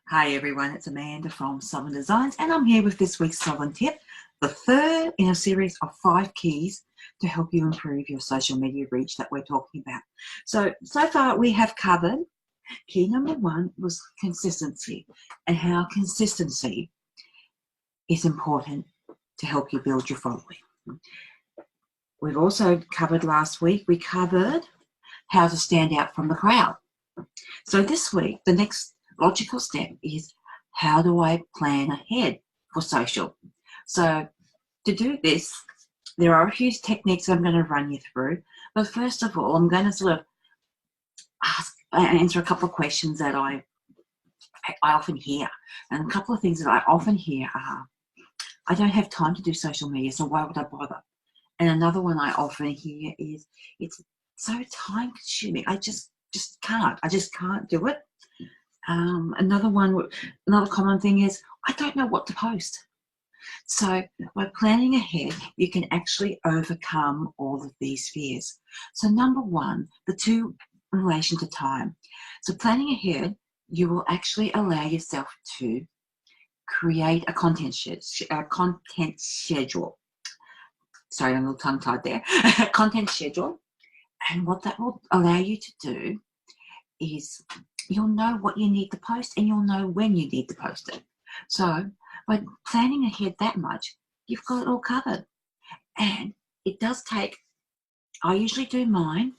Hi everyone, it's Amanda from Suthern Designs and I'm here with this week's Suthern tip, the third in a series of 5 keys to help you improve your social media reach that we're talking about. So far we have covered key number 1 was consistency and how consistency is important to help you build your following. We've also covered last week, we covered how to stand out from the crowd. So this week, the next logical step is how do I plan ahead for social? So to do this, there are a few techniques I'm going to run you through. But first of all, I'm going to sort of answer a couple of questions that I often hear. And a couple of things that I often hear are, I don't have time to do social media, so why would I bother? And another one I often hear is, it's so time consuming. I just can't. I just can't do it. Another common thing is, I don't know what to post. So by planning ahead, you can actually overcome all of these fears. So number 1, the 2 in relation to time. So planning ahead, you will actually allow yourself to create a content schedule. Sorry, I'm a little tongue-tied there. Content schedule. And what that will allow you to do is you'll know what you need to post and you'll know when you need to post it. So by planning ahead that much, you've got it all covered. And it does take, I usually do mine.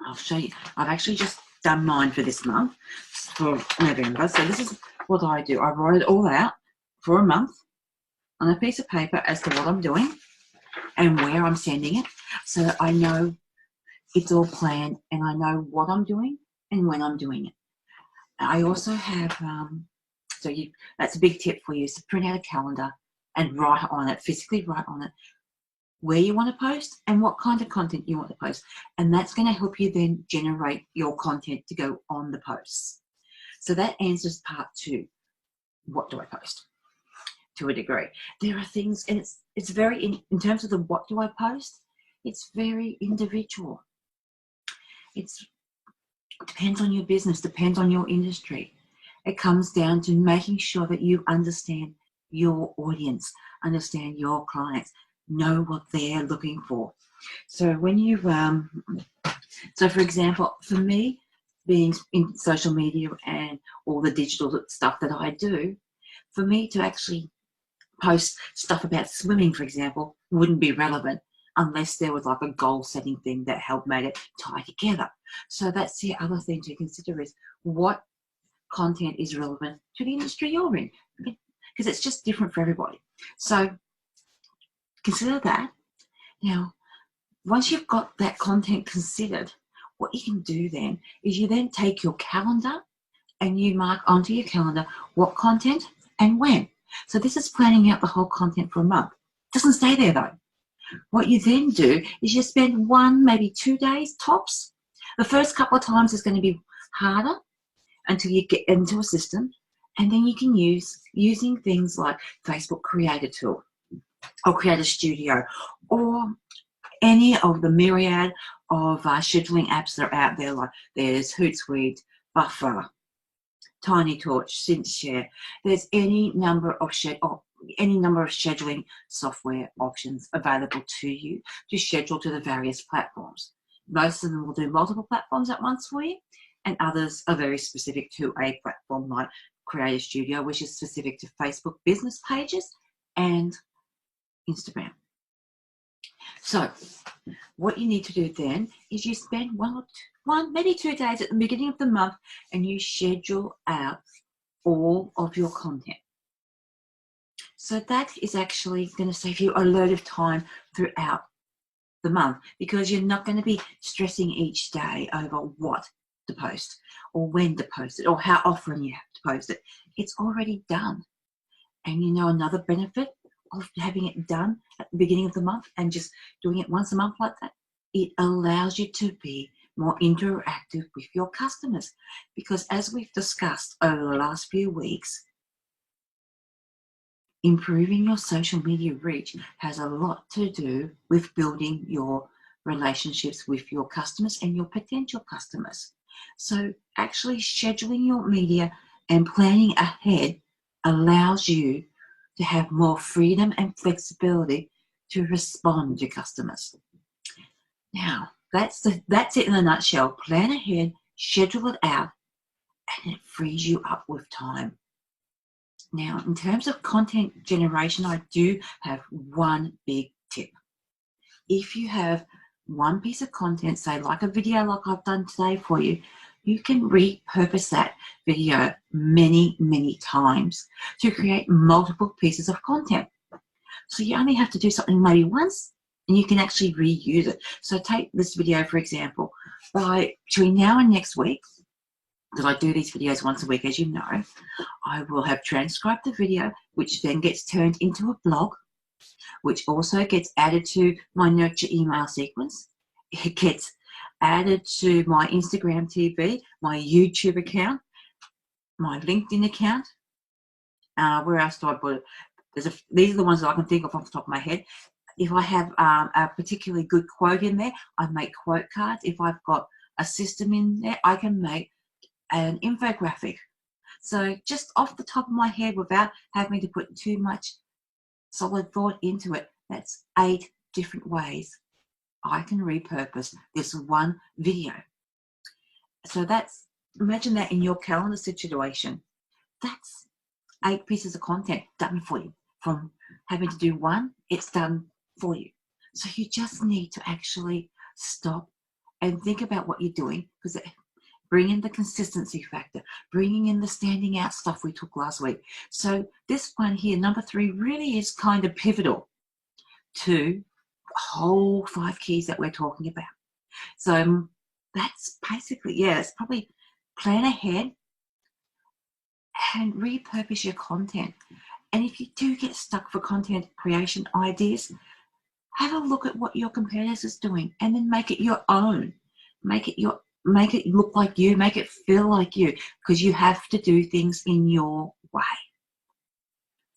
I'll show you. I've actually just done mine for this month, for November. So this is what I do. I write it all out for a month on a piece of paper as to what I'm doing and where I'm sending it. So that I know it's all planned and I know what I'm doing and when I'm doing it. I also have, that's a big tip for you, is to print out a calendar and write on it, physically write on it, where you want to post and what kind of content you want to post. And that's going to help you then generate your content to go on the posts. So that answers part 2. What do I post? To a degree. There are things, and it's very, in terms of the what do I post, it's very individual. It depends on your business, depends on your industry. It comes down to making sure that you understand your audience, understand your clients, know what they're looking for. So when you, so for example, for me, being in social media and all the digital stuff that I do, for me to actually post stuff about swimming, for example, wouldn't be relevant unless there was like a goal-setting thing that helped make it tie together. So that's the other thing to consider, is what content is relevant to the industry you're in, because it's just different for everybody. So consider that. Now, once you've got that content considered, what you can do then is you then take your calendar and you mark onto your calendar what content and when. So this is planning out the whole content for a month. It doesn't stay there though. What you then do is you spend 1, maybe 2 days tops. The first couple of times is going to be harder until you get into a system, and then you can using things like Facebook Creator Tool or Creator Studio or any of the myriad of scheduling apps that are out there. Like there's Hootsuite, Buffer, TinyTorch, SynthShare. There's any number of scheduling software options available to you to schedule to the various platforms. Most of them will do multiple platforms at once for you, and others are very specific to a platform like Creator Studio, which is specific to Facebook business pages and Instagram. So what you need to do then is you spend 1, maybe 2 days at the beginning of the month and you schedule out all of your content. So that is actually going to save you a load of time throughout the month, because you're not going to be stressing each day over what to post or when to post it or how often you have to post it. It's already done. And you know, another benefit of having it done at the beginning of the month and just doing it once a month like that, it allows you to be more interactive with your customers, because as we've discussed over the last few weeks, improving your social media reach has a lot to do with building your relationships with your customers and your potential customers. So actually scheduling your media And planning ahead allows you to have more freedom and flexibility to respond to customers. Now, that's it in a nutshell. Plan ahead, schedule it out, and it frees you up with time. Now, in terms of content generation, I do have one big tip. If you have one piece of content, say like a video like I've done today for you, you can repurpose that video many, many times to create multiple pieces of content. So you only have to do something maybe once and you can actually reuse it. So take this video, for example, between now and next week, because I do these videos once a week, as you know, I will have transcribed the video, which then gets turned into a blog, which also gets added to my nurture email sequence. It gets added to my Instagram TV, my YouTube account, my LinkedIn account. Where else do I put it? These are the ones that I can think of off the top of my head. If I have a particularly good quote in there, I make quote cards. If I've got a system in there, I can make an infographic. So just off the top of my head, without having to put too much solid thought into it, that's 8 different ways I can repurpose this one video. So imagine that in your calendar situation. That's 8 pieces of content done for you. From having to do one, it's done for you. So you just need to actually stop and think about what you're doing, because bring in the consistency factor, bringing in the standing out stuff we took last week. So this one here, number 3, really is kind of pivotal to the whole 5 keys that we're talking about. So that's basically, it's probably plan ahead and repurpose your content. And if you do get stuck for content creation ideas, have a look at what your competitors is doing and then make it your own. Make it look like you, make it feel like you, because you have to do things in your way.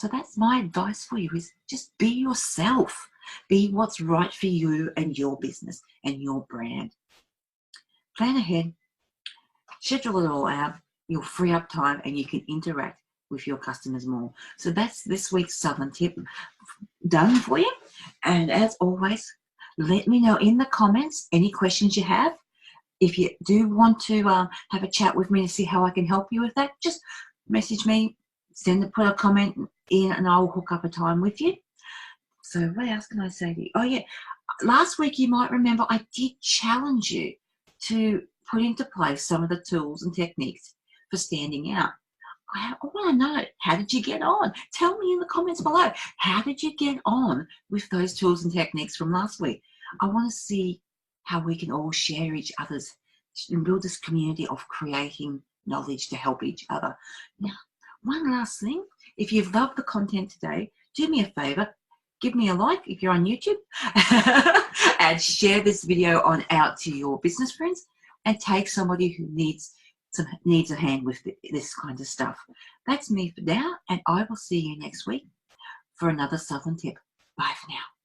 So that's my advice for you, is just be yourself. Be what's right for you and your business and your brand. Plan ahead, schedule it all out. You'll free up time and you can interact with your customers more. So that's this week's Southern tip done for you. And as always, let me know in the comments any questions you have. If you do want to have a chat with me to see how I can help you with that, just message me, put a comment in, and I'll hook up a time with you. So what else can I say to you? Oh yeah, last week you might remember I did challenge you to put into place some of the tools and techniques for standing out. I want to know, how did you get on? Tell me in the comments below, how did you get on with those tools and techniques from last week? I want to see how we can all share each other's and build this community of creating knowledge to help each other. Now, one last thing, if you've loved the content today, do me a favor, give me a like if you're on YouTube and share this video on out to your business friends and take somebody who needs a hand with this kind of stuff. That's me for now, and I will see you next week for another Southern tip. Bye for now.